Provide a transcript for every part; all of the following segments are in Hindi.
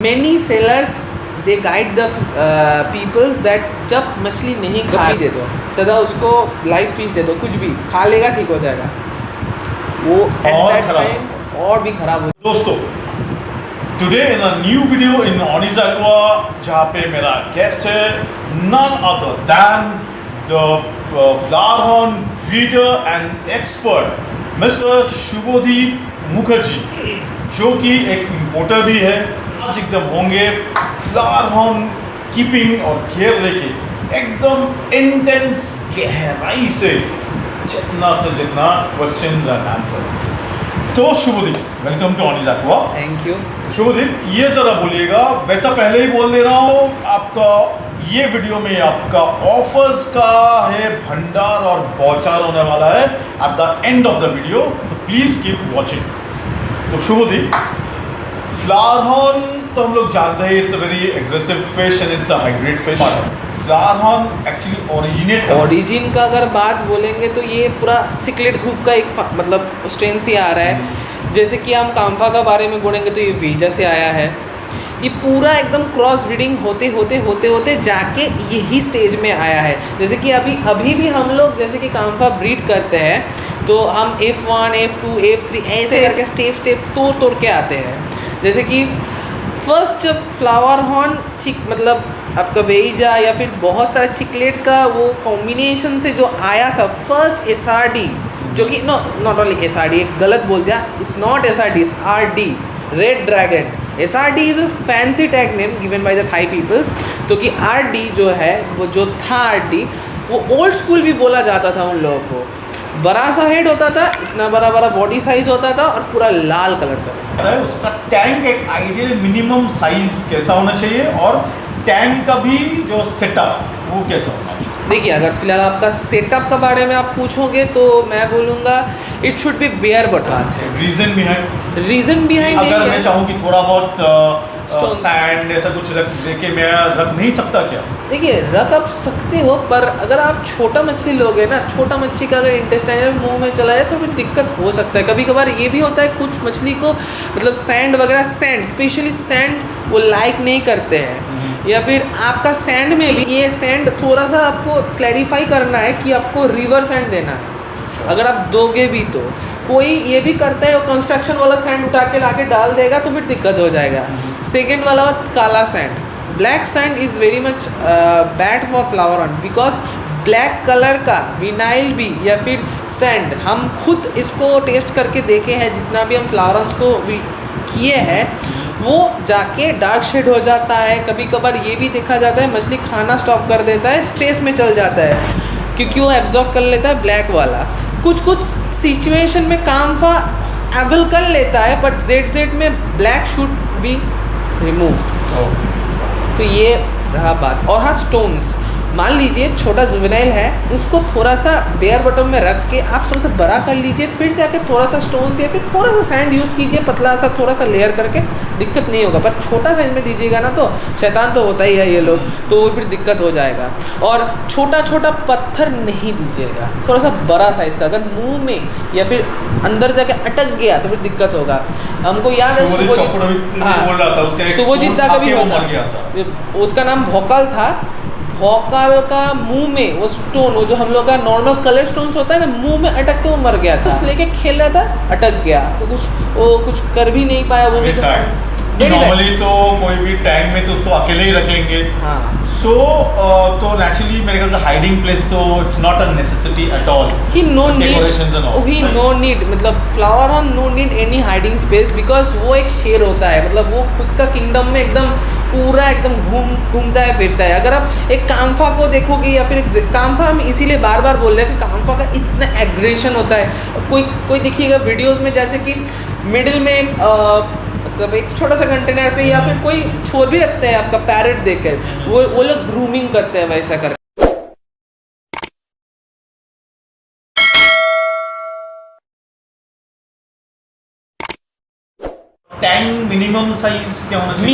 many sellers they guide the peoples that जब मछली नहीं खा दे दो तदा उसको लाइव फिश दे दो, कुछ भी खा लेगा ठीक हो जाएगा, वो at that time और भी खराब हो। दोस्तों today in a new video in Onij Aqua, जहाँ पे मेरा गेस्ट है none other than the flower horn breeder and expert mister Shubhdeep Mukherjee, जो कि एक इम्पोर्टर भी है। आज एकदम होंगे फ्लावर हॉर्न कीपिंग और केयर लेके एकदम इंटेंस गहराई से जितना क्वेश्चंस एंड आंसर्स। तो Shubhdeep, welcome to Onij Aqua. Thank you Shubhdeep, ये ज़रा बोलिएगा, वैसा पहले ही बोल दे रहा हूँ, आपका ये वीडियो में आपका ऑफर्स का है भंडार और बौछार होने वाला है at the end of the video, तो प्लीज़ कीप वॉचिंग। तो शुभदीप, फ्लावर हॉर्न तो हम लोग जानते हैं it's a very aggressive fish and it's a hybrid fish. Flower horn actually origin का अगर बात बोलेंगे तो ये पूरा सिक्लेट ग्रुप का एक मतलब स्ट्रेन से आ रहा है। जैसे कि हम काम्फा का बारे में बोलेंगे तो ये वीजा से आया है। ये पूरा एकदम क्रॉस ब्रीडिंग होते जाके यही स्टेज में आया है। जैसे कि अभी भी हम लोग जैसे कि काम्फा ब्रीड करते हैं तो हम F1 F2 F3 ऐसे करके स्टेप तोड़ के आते हैं। जैसे कि फर्स्ट जब फ्लावर हॉर्न मतलब आपका वेइजा या फिर बहुत सारे चिकलेट का वो कॉम्बिनेशन से जो आया था फर्स्ट SRD, जो कि नॉट ओनली SRD, एक गलत बोल दिया, it's not SRD, it's RD, red dragon. SRD is a fancy tag name given by the Thai peoples. तो कि RD जो है वो जो था RD, वो ओल्ड स्कूल भी बोला जाता था उन लोगों को। बड़ा सा हेड होता था, इतना बड़ा बॉडी साइज होता था और पूरा लाल कलर का है। उसका टैंक एक आइडियल मिनिमम साइज कैसा होना चाहिए और टैंक का भी जो सेटअप वो कैसा होना चाहिए? देखिए, अगर फिलहाल आपका सेटअप के बारे में आप पूछोगे तो मैं बोलूँगा इट शुड बी बेयर बटवाथ है। रीज़न बिहाइंड अगर मैं चाहूँ कि थोड़ा बहुत सैंड ऐसा कुछ रख देके मैं रख नहीं सकता क्या? देखिए, रख आप सकते हो, पर अगर आप छोटा मछली लोगे ना, छोटा मच्छी का अगर इंटेस्टाइन मुंह में चला जाए तो फिर दिक्कत हो सकता है। कभी कभार ये भी होता है कुछ मछली को मतलब सैंड वगैरह, स्पेशली सैंड वो लाइक नहीं करते हैं, या फिर आपका सैंड में भी ये सैंड थोड़ा सा आपको क्लैरिफाई करना है कि आपको रिवर सैंड देना है। अगर आप दोगे भी तो कोई ये भी करता है वो कंस्ट्रक्शन वाला सैंड उठा के लाके डाल देगा तो फिर दिक्कत हो जाएगा। सेकेंड वाला काला sand, black sand is very much bad for flower horn, because black colour का विनाइल भी या फिर सैंड हम खुद इसको टेस्ट करके देखे हैं, जितना भी हम फ्लावर हॉर्न्स को भी किए हैं वो जाके डार्क शेड हो जाता है। कभी कभार ये भी देखा जाता है मछली खाना स्टॉप कर देता है, स्ट्रेस में चल जाता है क्योंकि वो एब्जॉर्ब कर लेता है ब्लैक वाला। कुछ सिचुएशन में काम्फा एवल कर लेता है, बट ZZ में ब्लैक शुड बी रिमूव। तो ये रहा बात। और हाँ, स्टोन्स, मान लीजिए छोटा जुवेनाइल है, उसको थोड़ा सा बेयर बॉटम में रख के आप थोड़ा सा बड़ा कर लीजिए, फिर जाके थोड़ा सा स्टोन्स या फिर थोड़ा सा सैंड यूज़ कीजिए, पतला सा थोड़ा सा लेयर करके, दिक्कत नहीं होगा। पर छोटा साइज में दीजिएगा ना तो शैतान तो होता ही है ये लोग, तो वो फिर दिक्कत हो जाएगा। और छोटा पत्थर नहीं दीजिएगा, थोड़ा सा बड़ा साइज़ का। अगर मुंह में या फिर अंदर जाके अटक गया तो फिर दिक्कत होगा। हमको याद है शुभजीत दा का भी होता, उसका नाम भोकाल था। भोकाल का मुंह में वो स्टोन, वो जो हम लोग का नॉर्मल कलर स्टोन्स होता है ना, मुंह में अटक के वो मर गया था। लेके खेल रहा था, अटक गया, तो कुछ कर भी नहीं पाया। वो भी नॉर्मली तो कोई भी टैंक में तो उसको अकेले ही रखेंगे। हाँ। तो नेचुरली मेरे ख्याल से हाइडिंग प्लेस तो it's not a necessity at all. He no need मतलब flower horn no need any hiding space, because वो एक शेर होता है। मतलब वो खुद का किंगडम में एकदम पूरा एकदम घूमता है फिरता है। अगर आप एक काम्फा को देखोगे या फिर काम्फा, हम इसीलिए बार बार बोल रहे हैं कि काम्फा का इतना एग्रेशन होता है। कोई देखिएगा वीडियोस में, जैसे कि मिडिल में मतलब एक छोटा सा कंटेनर पे या फिर कोई छोड़ भी रखते हैं आपका पैरेट देकर, वो लोग ग्रूमिंग करते हैं वैसा कर। टैंक मिनिमम साइज क्या होना चाहिए?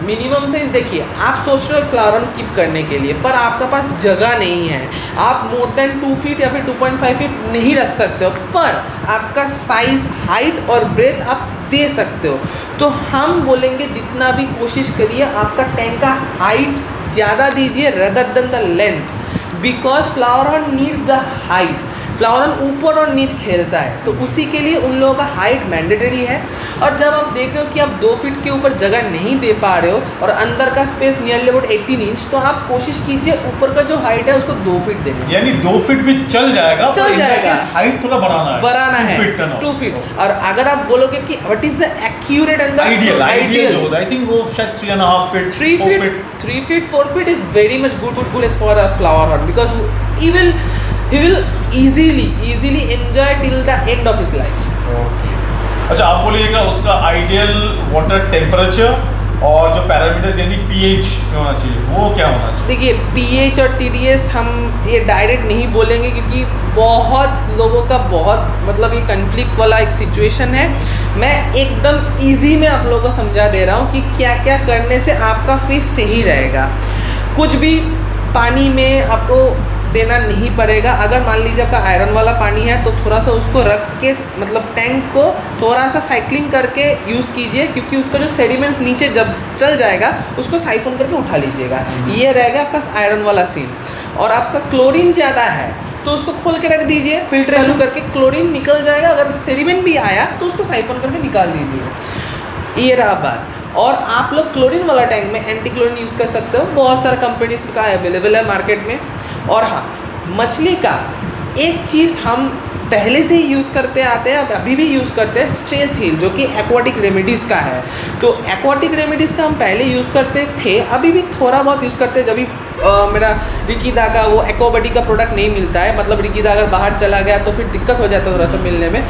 मिनिमम साइज देखिए, आप सोच रहे हो फ्लावर ऑन कीप करने के लिए, पर आपका पास जगह नहीं है, आप मोर देन 2 फीट या फिर 2.5 फीट नहीं रख सकते हो, पर आपका साइज, हाइट और ब्रेथ आप दे सकते हो। तो हम बोलेंगे जितना भी कोशिश करिए आपका टैंक का हाइट ज़्यादा दीजिए rather than the length, because flower on needs the height. Flower on ऊपर और नीचे खेलता है, तो उसी के लिए उन लोगों का हाइट मैंडेटरी है। और जब आप देख रहे हो कि आप 2 फीट के ऊपर जगह नहीं दे पा रहे हो और अंदर का स्पेस नियरली अबाउट 18 इंच, तो आप कोशिश कीजिए ऊपर का जो हाइट है उसको 2 फीट देने, यानी 2 फीट भी चल जाएगा, हाइट थोड़ा बढ़ाना है 2 फीट। और अगर आप बोलोगे कि what is the accurate and ideal, I think वो शायद 3.5 feet 3 feet 4 feet is very much good for a flower horn, because he will easily enjoy till the end of his life. अच्छा, आप बोलिएगा उसका आइडियल वाटर टेम्परेचर और जो पैरामीटर्स यानी पीएच होना चाहिए, वो क्या होना चाहिए? देखिए, पीएच और टीडीएस हम ये डायरेक्ट नहीं बोलेंगे, क्योंकि बहुत लोगों का मतलब ये कन्फ्लिक्ट वाला एक सिचुएशन है। मैं एकदम इजी में आप लोगों को समझा दे रहा हूँ कि क्या क्या करने से आपका फिश सही रहेगा। कुछ भी पानी में आपको देना नहीं पड़ेगा। अगर मान लीजिए आपका आयरन वाला पानी है तो थोड़ा सा उसको रख के मतलब टैंक को थोड़ा सा साइक्लिंग करके यूज़ कीजिए, क्योंकि उसका जो सेडिमेंट्स नीचे जब चल जाएगा उसको साइफन करके उठा लीजिएगा। ये रहेगा आपका आयरन वाला सीन। और आपका क्लोरीन ज़्यादा है तो उसको खोल के रख दीजिए, फिल्ट्रेशन करके क्लोरीन निकल जाएगा। अगर सेडिमेंट भी आया तो उसको साइफन करके निकाल दीजिए। ये रहा बात। और आप लोग क्लोरीन वाला टैंक में एंटी क्लोरीन यूज़ कर सकते हो, बहुत सारा कंपनीज का अवेलेबल है मार्केट में। और हाँ, मछली का एक चीज़ हम पहले से ही यूज़ करते आते हैं, अभी भी यूज़ करते हैं, स्ट्रेस हील, जो कि एक्वाटिक रेमेडीज़ का है। तो एक्वाटिक रेमेडीज़ का हम पहले यूज़ करते थे, अभी भी थोड़ा बहुत यूज़ करते हैं। जब भी मेरा रिकीदा का वो एक्वाबडी का प्रोडक्ट नहीं मिलता है, मतलब रिकीदा अगर बाहर चला गया तो फिर दिक्कत हो जाता है थोड़ा सा मिलने में,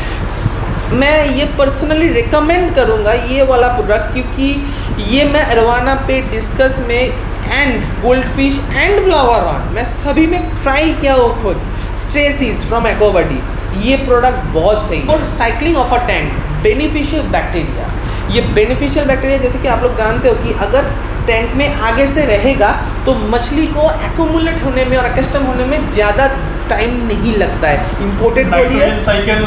मैं ये पर्सनली रिकमेंड करूँगा ये वाला प्रोडक्ट, क्योंकि ये मैं अरवाना पे, डिस्कस में and gold fish and flower on, मैं सभी में ट्राई किया हो खुद। स्ट्रेसिस फ्रॉम एक्वाबडी, ये प्रोडक्ट बहुत सही। और cycling of a tank, beneficial bacteria, ये बेनिफिशियल बैक्टीरिया जैसे कि आप लोग जानते हो कि अगर टैंक में आगे से रहेगा तो मछली को एक्यूमुलेट होने में और कस्टम होने में ज़्यादा टाइम नहीं लगता है। इम्पोर्टेड बॉडी है, साइक्लिंग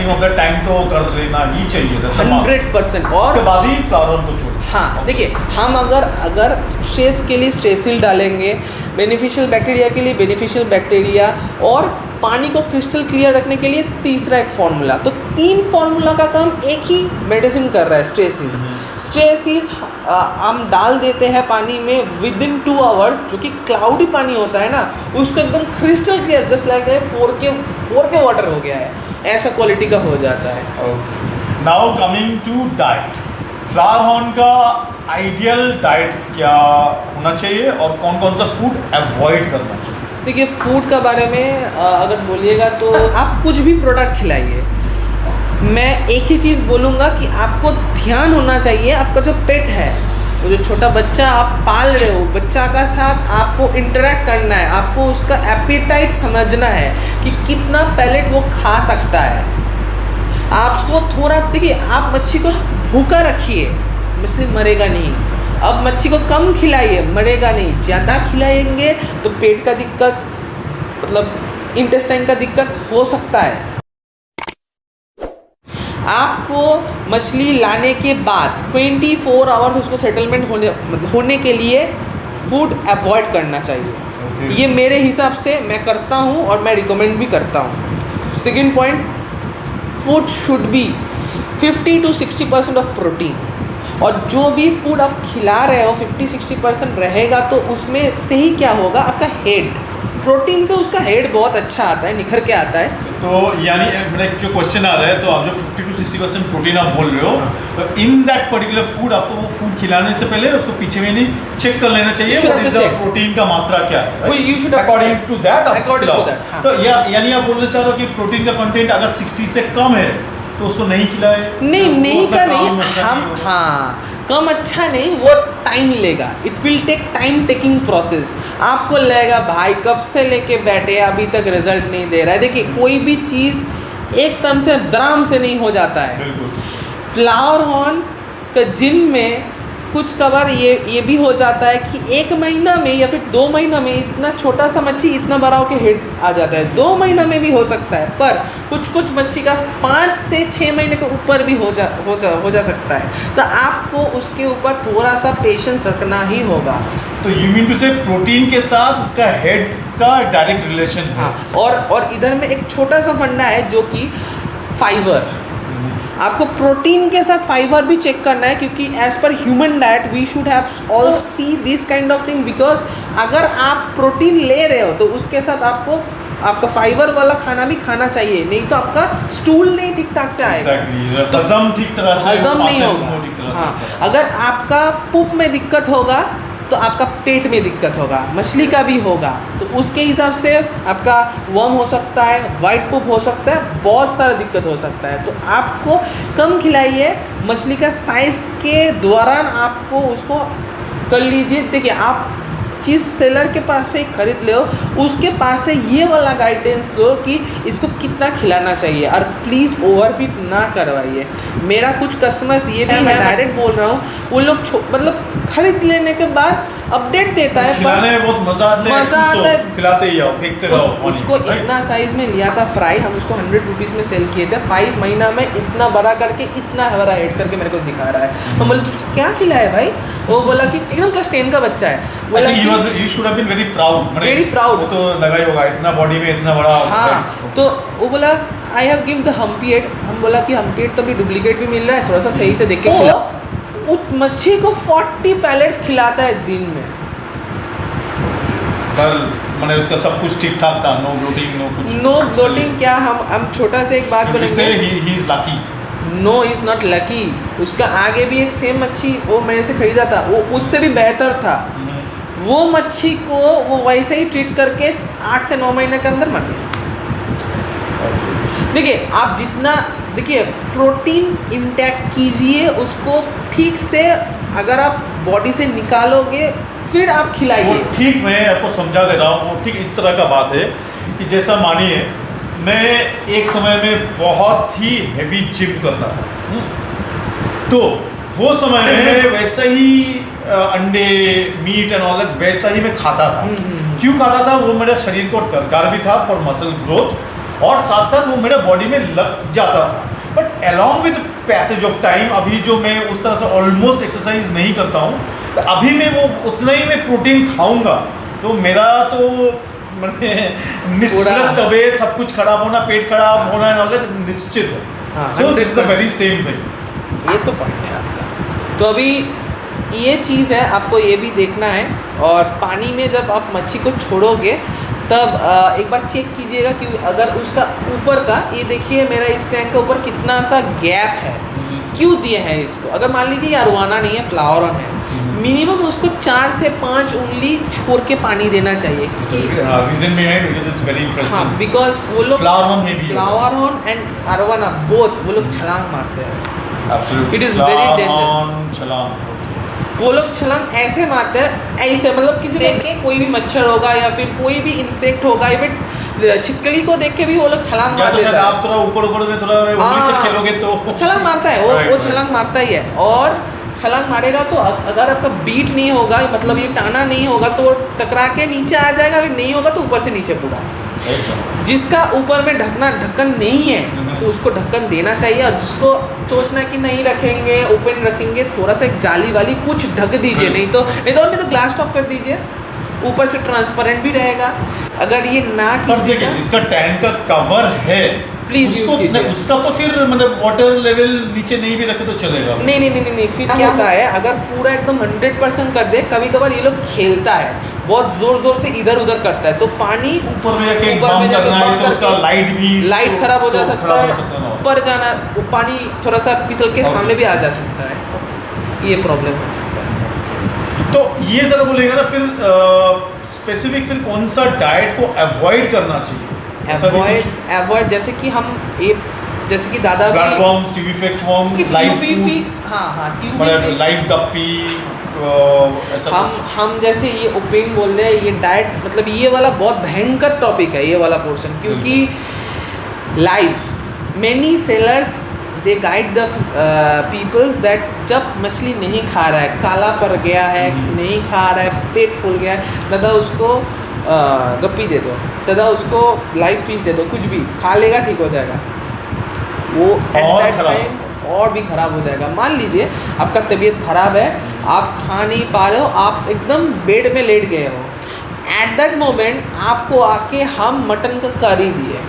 ऑफ द टैंक तो कर देना ही चाहिए 100%। और उसके बाद ही फ्लावर को छोड़। हाँ, देखिए, हम अगर स्ट्रेस के लिए स्ट्रेसिल डालेंगे, बेनिफिशियल बैक्टीरिया के लिए बेनिफिशियल बैक्टीरिया, और पानी को क्रिस्टल क्लियर रखने के लिए तीसरा एक फार्मूला, तो 3 फार्मूला का काम एक ही मेडिसिन कर रहा है, स्ट्रेसिस हम डाल देते हैं पानी में विदिन 2 आवर्स, जो कि क्लाउडी पानी होता है ना, उसको एकदम crystal clear, just like 4K water हो गया है, ऐसा क्वालिटी का हो जाता है। Now coming to diet, flower horn का आइडियल डाइट क्या होना चाहिए और कौन कौन सा फूड अवॉइड करना चाहिए? देखिए, फूड का बारे में अगर बोलिएगा तो आप कुछ भी प्रोडक्ट खिलाइए, मैं एक ही चीज़ बोलूँगा कि आपको ध्यान होना चाहिए, आपका जो पेट है, वो जो छोटा बच्चा आप पाल रहे हो, बच्चा का साथ आपको इंटरेक्ट करना है, आपको उसका एपेटाइट समझना है कि कितना पैलेट वो खा सकता है। आपको थोड़ा, देखिए, आप मच्छी को भूखा रखिए, मछली मरेगा नहीं। अब मच्छी को कम खिलाइए, मरेगा नहीं। ज़्यादा खिलाएंगे तो पेट का दिक्कत, मतलब इंटेस्टाइन का दिक्कत हो सकता है। आपको मछली लाने के बाद 24 आवर्स उसको सेटलमेंट होने के लिए फूड अवॉइड करना चाहिए। ये मेरे हिसाब से मैं करता हूँ और मैं रिकमेंड भी करता हूँ। Second point, food should be 50 to 60% of protein, और जो भी फूड आप खिला रहे हो 50-60% रहेगा, तो उसमें से ही क्या होगा, आपका हेड, प्रोटीन से उसका हेड बहुत अच्छा आता है, निखर के आता है। तो यानी मेरा जो क्वेश्चन आ रहा है, तो आप जो 50 to 60% प्रोटीन आप बोल रहे हो, तो इन दैट पर्टिकुलर फूड आपको वो फूड खिलाने से पहले उसको पीछे में नहीं चेक कर लेना चाहिए प्रोटीन का मात्रा क्या है, you should according to that. हाँ। तो यानी आप बोलना चाह रहे हो कि प्रोटीन का कंटेंट अगर 60 से कम है तो उसको नहीं खिलाए? नहीं का नहीं, हम हाँ, कम अच्छा नहीं, वो टाइम लेगा, it will take time taking process. आपको लगेगा भाई कब से लेके बैठे अभी तक रिजल्ट नहीं दे रहा है। देखिए, कोई भी चीज़ एकदम से दराम से नहीं हो जाता है। फ्लावर हॉर्न का जिन में कुछ कवर ये भी हो जाता है कि 1 महीना में या फिर 2 महीना में इतना छोटा सा मच्छी इतना बड़ा होकर हेड आ जाता है। 2 महीना में भी हो सकता है, पर कुछ मच्छी का 5 से 6 महीने के ऊपर भी हो जा सकता है। तो आपको उसके ऊपर थोड़ा सा पेशेंस रखना ही होगा। तो यू मीन टू से प्रोटीन के साथ इसका हेड का डायरेक्ट रिलेशन है। हाँ, और इधर में एक छोटा सा फंडा है जो कि फाइबर। आपको प्रोटीन के साथ फाइबर भी चेक करना है, क्योंकि एज पर human diet we should have all see this kind of thing, because अगर आप प्रोटीन ले रहे हो तो उसके साथ आपका फाइबर वाला खाना भी खाना चाहिए, नहीं तो आपका स्टूल नहीं ठीक ठाक से आएगा। हजम ठीक तरह से हजम नहीं होगा। हाँ, अगर आपका पुप में दिक्कत होगा तो आपका पेट में दिक्कत होगा, मछली का भी होगा। तो उसके हिसाब से आपका वर्म हो सकता है, वाइट पुप हो सकता है, बहुत सारा दिक्कत हो सकता है। तो आपको कम खिलाइए, मछली का साइज़ के दौरान आपको उसको कर लीजिए। देखिए, आप जिस सेलर के पास से खरीद लो उसके पास से ये वाला गाइडेंस लो कि इसको कितना खिलाना चाहिए, और प्लीज़ ओवरफीड ना करवाइए। मेरा कुछ कस्टमर्स ये भी मैं डायरेक्ट बोल रहा हूँ, वो लोग मतलब खरीद लेने के बाद अपडेट देता है, खिलाने में बहुत मज़ा आता है, खिलाते ही आओ, फेंकते रहो। उसको इतना साइज़ में लिया था फ्राई, हम उसको 100 रुपीज़ में सेल किए थे। 5 महीना में इतना बड़ा करके इतना बड़ा हेड करके मेरे को दिखा रहा है। तो बोले तो उसको क्या खिलाया भाई? वो बोला कि एकदम क्लास 10 का बच्चा है। बोला you should have been very proud। वो तो लगा ही होगा, इतना बॉडी में इतना बड़ा। हाँ, तो वो बोला I have give the humpy head. हम बोला कि हम्पी हेड तो भी डुप्लीकेट भी मिल रहा है, थोड़ा सा सही से देख के खिला। उस मच्छी को 40 पैलेट्स खिलाता है दिन में। पर मैंने उसका सब कुछ ठीक ठाक था, नो ब्लोटिंग नो ब्लोटिंग क्या, हम छोटा से एक बात बोलेंगे, he is lucky। No is not lucky. उसका आगे भी एक सेम मच्छी वो मेरे से खरीदा था, वो उससे भी बेहतर था। वो मच्छी को वो वैसे ही ट्रीट करके 8 से 9 महीने के अंदर मर गया। देखिए, आप जितना प्रोटीन इंटेक कीजिए उसको ठीक से, अगर आप बॉडी से निकालोगे फिर आप खिलाइए। ठीक, मैं आपको समझा दे रहा हूँ। वो ठीक इस तरह का बात है कि जैसा मानिए मैं एक समय में बहुत ही हेवी जिम करता था, तो वो समय में वैसा ही अंडे, मीट एंड ऑल दैट वैसा ही मैं खाता था। क्यों खाता था? वो मेरे शरीर को दरकार भी था फॉर मसल ग्रोथ, और साथ साथ वो मेरे बॉडी में लग जाता था। But along with passage of time अभी जो मैं उस तरह से ऑलमोस्ट एक्सरसाइज नहीं करता हूँ, तो अभी मैं वो उतना ही मैं प्रोटीन खाऊंगा तो मेरा तो निश्चित तबीयत सब कुछ खराब होना, पेट खराब होना एंड ऑल दैट निश्चित है। So this is the very same thing. ये तो पॉइंट है आपका। तो अभी ये चीज़ है, आपको ये भी देखना है। और पानी में जब आप मच्छी को छोड़ोगे तब एक बार चेक कीजिएगा कि अगर उसका ऊपर का, ये देखिए मेरा इस टैंक के ऊपर कितना सा गैप है, क्यों दिए हैं इसको। अगर मान लीजिए ये अरवाना नहीं है, फ्लावर ऑन है, मिनिमम उसको 4 से 5 उंगली छोड़ के पानी देना चाहिए। रीजन में है because it's very interesting. Because वो लोग flower on and arowana both वो लोग छलांग मारते हैं। It is very danger. वो लोग छलांग ऐसे मारते हैं, ऐसे मतलब किसी देख के, कोई भी मच्छर होगा या फिर कोई भी इंसेक्ट होगा, या फिर छिपकली को देख के भी वो लोग छलांग मार देता है। आप थोड़ा ऊपर में थोड़ा उंगली से खेलोगे तो छलांग मारता है वो छलांग मारता ही है। और छलांग मारेगा तो अगर आपका बीट नहीं होगा, मतलब ये टाना नहीं होगा, तो टकरा के नीचे आ जाएगा। अगर नहीं होगा तो ऊपर से नीचे पूरा। जिसका ऊपर में ढक्कन नहीं है तो उसको ढक्कन देना चाहिए, और जिसको सोचना कि नहीं रखेंगे, ओपन रखेंगे, थोड़ा सा एक जाली वाली कुछ ढक दीजिए, नहीं तो ग्लास टॉप कर दीजिए, ऊपर से ट्रांसपेरेंट भी रहेगा। अगर ये ना कीजिएगा, जिसका टैंक का कवर है प्लीज यूज कीजिए उसका, तो फिर मतलब वाटर लेवल नीचे नहीं भी रखे तो चलेगा। नहीं, फिर क्या होता है, अगर पूरा एकदम 100% कर दे, कभी कभार ये लोग खेलता है, बहुत जोर से इधर उधर करता है, तो पानी ऊपर में जाके करना है तो उसका लाइट खराब हो जा सकता है, ऊपर जाना, पानी थोड़ा सा फिसल के सामने भी आ जा सकता है, ये प्रॉब्लम हो सकता है। तो ये जरा बोलेगा ना फिर स्पेसिफिक फिर कौन सा डाइट को अवॉइड करना चाहिए? अवॉइड जैसे कि हम जैसे कि दादा हम जैसे ये ओपन बोल रहे हैं, ये डाइट मतलब ये वाला बहुत भयंकर टॉपिक है, ये वाला पोर्शन, क्योंकि live many sellers they guide the peoples that जब मछली नहीं खा रहा है, काला पड़ गया है, नहीं खा रहा है, पेट फूल गया है, दादा उसको गप्पी दे दो, दादा उसको लाइव फिश दे दो, कुछ भी खा लेगा, ठीक हो जाएगा। वो एट दैट टाइम और भी ख़राब हो जाएगा। मान लीजिए आपका तबीयत ख़राब है, आप खा नहीं पा रहे हो, आप एकदम बेड में लेट गए हो, एट दैट मोमेंट आपको आके हम मटन का करी दिए,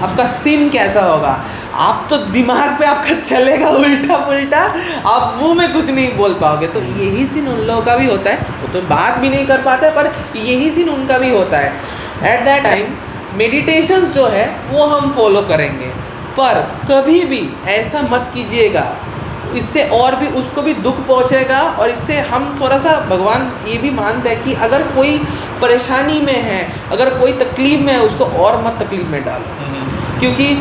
आपका सीन कैसा होगा? आप तो दिमाग पे आपका चलेगा उल्टा पुल्टा, आप मुंह में कुछ नहीं बोल पाओगे। तो यही सीन उन लोगों का भी होता है, वो तो बात भी नहीं कर पाते, पर यही सीन उनका भी होता है। एट दैट टाइम मेडिटेशंस जो है वो हम फॉलो करेंगे, पर कभी भी ऐसा मत कीजिएगा, इससे और भी उसको भी दुख पहुंचेगा। और इससे हम थोड़ा सा, भगवान ये भी मानते हैं कि अगर कोई परेशानी में है, अगर कोई तकलीफ़ में है, उसको और मत तकलीफ़ में डालो। क्योंकि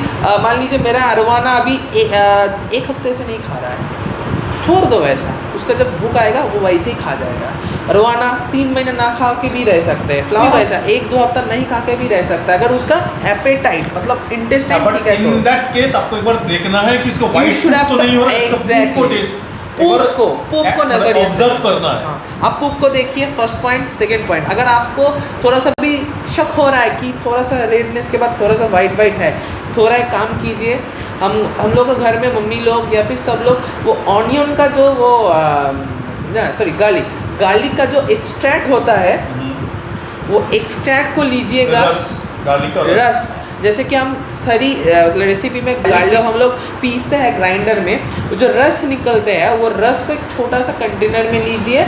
मान लीजिए मेरा अरवाना अभी एक हफ्ते से नहीं खा रहा है, छोड़ दो वैसा, उसका जब भूख आएगा वो वैसे ही खा जाएगा। रवाना 3 महीने ना खा के भी रह सकते हैं, फ्लावर वैसा 1-2 हफ्ता नहीं खा के भी रह सकता है, अगर उसका एपेटाइट मतलब इंटेस्टाइन ठीक है। तो इन दैट केस आपको एक बार देखना है कि इसको You व्हाइट should have तो नहीं हो रहा है, exactly. पूप को नजर ऑब्जर्व करना है। हाँ, आप पूप को देखिए, फर्स्ट पॉइंट। सेकंड पॉइंट, अगर आपको थोड़ा सा भी शक हो रहा है कि थोड़ा सा रेडनेस के बाद थोड़ा सा वाइट है, थोड़ा एक काम कीजिए, हम लोग के घर में मम्मी लोग या फिर सब लोग वो ऑनियन का जो वो गार्लिक का जो एक्सट्रैक्ट होता है, वो एक्सट्रैक्ट को लीजिएगा, गार्लिक का रस। जैसे कि हम सारी रेसिपी में गार्लिक जब हम लोग पीसते हैं ग्राइंडर में, वो जो रस निकलते हैं, वो रस को एक छोटा सा कंटेनर में लीजिए।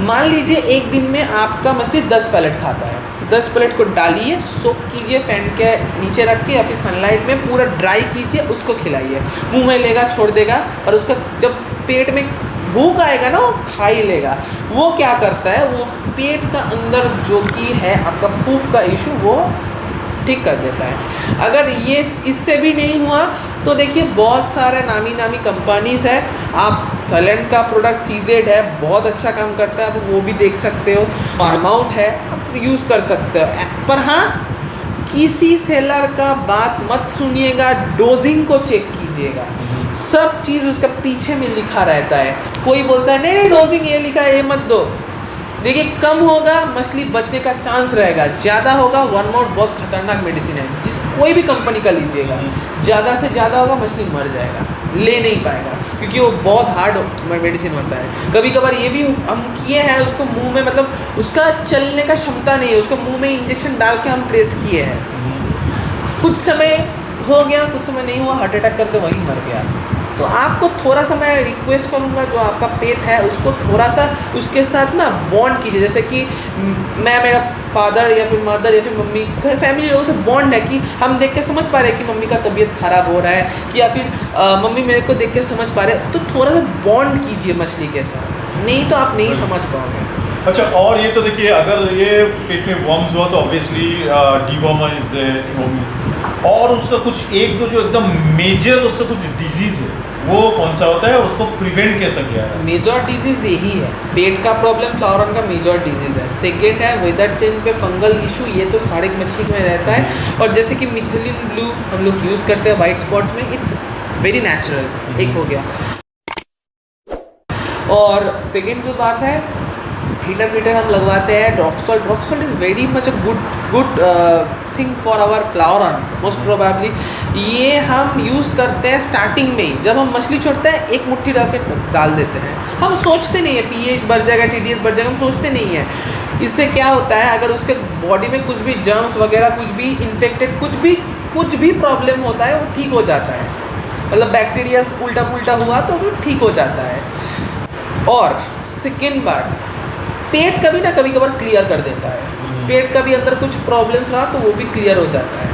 मान लीजिए एक दिन में आपका मछली 10 पैलेट खाता है, 10 पैलेट को डालिए, सोक कीजिए, फैन के नीचे रख के या फिर सनलाइट में पूरा ड्राई कीजिए, उसको खिलाइए। मुंह में लेगा, छोड़ देगा, पर उसका जब पेट में भूख आएगा ना, वो खा ही लेगा। वो क्या करता है, वो पेट का अंदर जो कि है आपका पूप का इशू, वो ठीक कर देता है। अगर ये इससे भी नहीं हुआ तो देखिए बहुत सारे नामी कंपनीज़ है, आप थाईलैंड का प्रोडक्ट सीजेड है, बहुत अच्छा काम करता है, आप वो भी देख सकते हो। फार्माउट है, आप यूज़ कर सकते हो। पर हाँ, किसी सेलर का बात मत सुनिएगा, डोजिंग को चेक कीजिएगा, सब चीज़ उसका पीछे में लिखा रहता है। कोई बोलता है नहीं डोजिंग ये लिखा है, ये मत दो। देखिए कम होगा मछली बचने का चांस रहेगा, ज़्यादा होगा वर्मआउट बहुत खतरनाक मेडिसिन है, कोई भी कंपनी का लीजिएगा, ज़्यादा से ज़्यादा होगा मछली मर जाएगा, ले नहीं पाएगा, क्योंकि वो बहुत हार्ड मेडिसिन होता है। कभी कभार ये भी हम किए हैं, उसको मुंह में मतलब उसका चलने का क्षमता नहीं है, उसको मुंह में इंजेक्शन डाल के हम प्रेस किए हैं, कुछ समय हो गया, कुछ समय नहीं हुआ, हार्ट अटैक करके वहीं मर गया। तो आपको थोड़ा सा मैं रिक्वेस्ट करूँगा, जो आपका पेट है उसको थोड़ा सा उसके साथ ना बॉन्ड कीजिए। जैसे कि मैं, मेरा फादर या फिर मदर या फिर मम्मी, फैमिली लोगों से बॉन्ड है कि हम देख के समझ पा रहे हैं कि मम्मी का तबीयत ख़राब हो रहा है, कि या फिर मम्मी मेरे को देख के समझ पा रहे हैं, तो थोड़ा सा बॉन्ड कीजिए मछली के साथ, नहीं तो आप नहीं समझ पाओगे। अच्छा, और ये तो देखिए अगर ये पेट में वर्म्स हुआ तो ऑब्वियसली डीवर्मर इज देयर, और उसका कुछ एक दो जो एकदम मेजर उसका कुछ डिजीज़ है, वो कौन सा होता है, उसको प्रिवेंट कैसे किया है? मेजर डिजीज़ यही है, पेट का प्रॉब्लम फ्लावरन का मेजर डिजीज़ है। सेकेंड है वेदर चेंज पे फंगल इशू, ये तो सारे मछली में रहता है। और जैसे कि मिथिलिन ब्लू हम लोग यूज़ करते हैं वाइट स्पॉट्स में, इट्स वेरी नेचुरल, एक हो गया। और सेकेंड जो बात है, हीटर हम लगवाते हैं rock salt is very much a good thing for our flowerhorn, most probably ये हम यूज़ करते हैं स्टार्टिंग में ही, जब हम मछली छोड़ते हैं एक मुट्ठी डाल देते हैं, हम सोचते नहीं है pH बढ़ जाएगा, TDS बढ़ जाएगा, हम सोचते नहीं है। इससे क्या होता है, अगर उसके बॉडी में कुछ भी जर्म्स वगैरह, कुछ भी इन्फेक्टेड, कुछ भी प्रॉब्लम होता है, वो ठीक हो जाता है, मतलब बैक्टीरिया उल्टा पुल्टा हुआ तो वो ठीक हो जाता है। और सेकेंड बात, पेट कभी ना कभी कभार क्लियर कर देता है, पेट का भी अंदर कुछ प्रॉब्लम्स रहा तो वो भी क्लियर हो जाता है।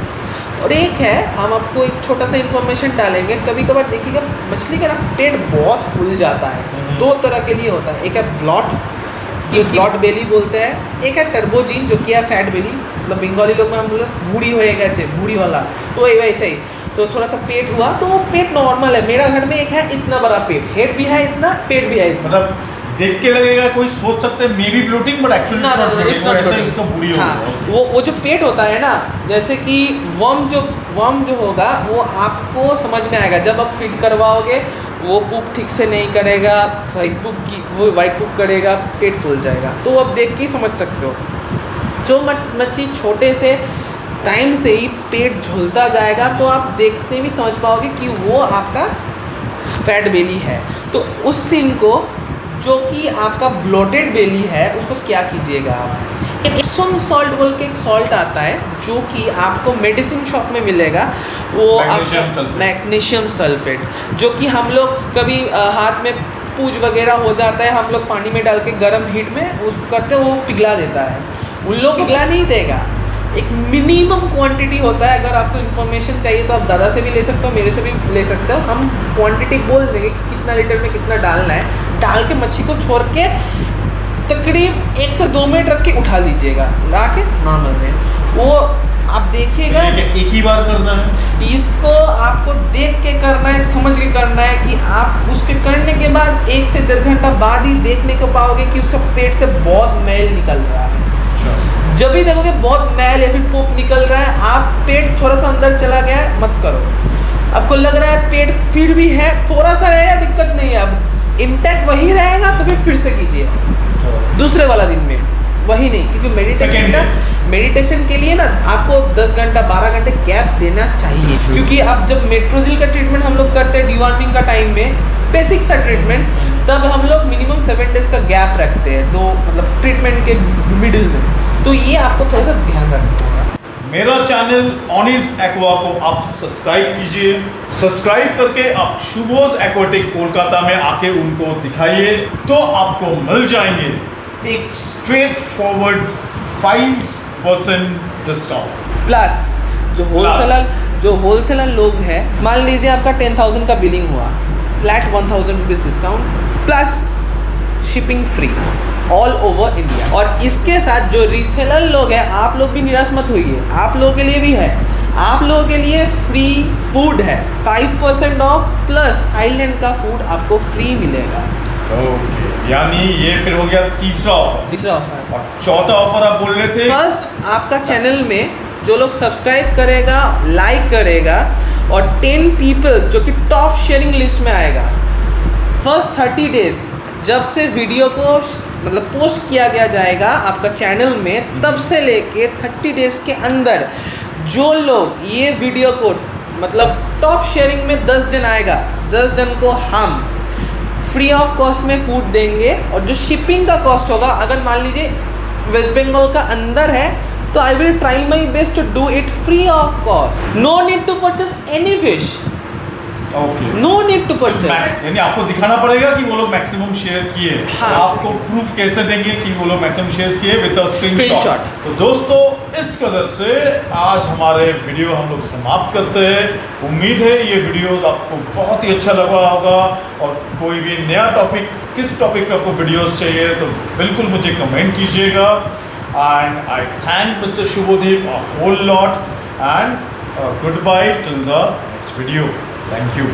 और एक है, हम आपको एक छोटा सा इन्फॉर्मेशन डालेंगे, कभी कभार देखिएगा मछली का ना पेट बहुत फूल जाता है, 2 तरह के लिए होता है, एक है ब्लॉट, ये ब्लॉट बेली बोलते हैं, एक है टर्बोजीन जो कि है फैट बेली, मतलब बंगाली लोग में हम बोले बूढ़ी होएगा, बूढ़ी वाला, तो वैसे ही। तो थोड़ा सा पेट हुआ तो वो पेट नॉर्मल है, मेरा घर में एक है इतना बड़ा पेट, हेड भी है इतना, पेट भी है इतना, मतलब देख के लगेगा, कोई सोच सकते हैं maybe bloating, but actually ना ऐसे इसका बूढ़ी हाँ, होगा। वो जो पेट होता है ना, जैसे कि वर्म जो होगा वो आपको समझ में आएगा जब आप फीड करवाओगे। वो पुप ठीक से नहीं करेगा, वो वाइट पुप करेगा, पेट फूल जाएगा। तो आप देख के ही समझ सकते हो। जो मच्छी छोटे से टाइम से ही पेट झुलता जाएगा तो आप देखते भी समझ पाओगे कि वो आपका फैट बेली है। तो उस सीन को, जो कि आपका ब्लोटेड बेली है, उसको क्या कीजिएगा आप, एप्सम सॉल्ट बोल के एक सॉल्ट आता है जो कि आपको मेडिसिन शॉप में मिलेगा। वो मैग्नीशियम सल्फेट, जो कि हम लोग कभी हाथ में पूज वगैरह हो जाता है, हम लोग पानी में डाल के गर्म हीट में उसको करते हैं, वो पिघला देता है। उन लोग पिघला नहीं देगा, एक मिनिमम क्वांटिटी होता है। अगर आपको इन्फॉर्मेशन चाहिए तो आप दादा से भी ले सकते हो, मेरे से भी ले सकते हो। हम क्वांटिटी बोल देंगे कि कितना लीटर में कितना डालना है, डाल के मच्छी को छोड़ के तकरीब 1 से 2 मिनट रख के उठा लीजिएगा, ला के नॉर्मल में। वो आप देखिएगा, एक ही बार करना है इसको, आपको देख के करना है, समझ के करना है कि आप उसके करने के बाद 1 से 1.5 घंटा बाद ही देखने को पाओगे कि उसका पेट से बहुत मैल निकल रहा है। जब भी देखोगे बहुत मैल या फिर पोप निकल रहा है, आप पेट थोड़ा सा अंदर चला गया है, मत करो। आपको लग रहा है पेट फिर भी है, थोड़ा सा रहेगा, दिक्कत नहीं है, अब इंटैक्ट वही रहेगा तो फिर से कीजिए दूसरे वाला दिन में, वही नहीं। क्योंकि मेडिटेशन के लिए ना आपको 10 घंटा 12 घंटे गैप देना चाहिए। क्योंकि अब जब मेट्रोजिल का ट्रीटमेंट हम लोग करते हैं डिवॉर्मिंग का टाइम में, बेसिक सा ट्रीटमेंट, तब हम लोग मिनिमम 7 डेज का गैप रखते हैं, तो मतलब ट्रीटमेंट के मिडिल में। तो ये आपको थोड़ा सा ध्यान रखना होगा। मेरा चैनल ऑनिज एक्वा को आप सब्सक्राइब कीजिए। सब्सक्राइब करके आप शुभोज एक्वाटिक कोलकाता में आके उनको दिखाइए, तो आपको मिल जाएंगे एक स्ट्रेट फॉरवर्ड 5% डिस्काउंट प्लस जो होलसेलर लोग हैं, मान लीजिए आपका 10,000 का बिलिंग हुआ, flat 1,000 rupees discount plus shipping free all over India. और इसके साथ जो रीसेलर लोग हैं, आप लोग भी निराश मत होइए, आप लोगों के लिए भी है, आप लोगों के लिए फ्री फूड है, 5% ऑफ प्लस आइलैंड का फूड आपको फ्री मिलेगा। ओके, यानी ये फिर हो गया तीसरा ऑफर। और चौथा ऑफर आप बोल रहे थे, फर्स्ट आपका चैनल में जो लोग सब्सक्राइब करेगा, लाइक करेगा और 10 पीपल्स जो कि टॉप शेयरिंग लिस्ट में आएगा, फर्स्ट 30 डेज जब से वीडियो को मतलब पोस्ट किया गया जाएगा आपका चैनल में, तब से लेके 30 डेज के अंदर जो लोग ये वीडियो को मतलब टॉप शेयरिंग में 10 जन आएगा, 10 जन को हम फ्री ऑफ कॉस्ट में फूड देंगे। और जो शिपिंग का कॉस्ट होगा, अगर मान लीजिए वेस्ट बंगाल का अंदर है, तो I will try my best to do it free of cost. No need to purchase any fish, no need to purchase. यानी आपको दिखाना पड़ेगा कि वो लोग मैक्सिमम शेयर किए। हाँ। आपको प्रूफ कैसे देंगे कि वो लोग मैक्सिमम शेयर किए विद अ स्क्रीनशॉट। तो दोस्तों, इस कदर से आज हमारे वीडियो हम लोग समाप्त करते हैं। उम्मीद है ये वीडियोस आपको बहुत ही अच्छा लगा होगा, और कोई भी नया टॉपिक, किस टॉपिक पे आपको वीडियोस चाहिए तो बिल्कुल मुझे कमेंट कीजिएगा। And I thank mister Shubhdeep a whole lot, and goodbye till the next video. Thank you.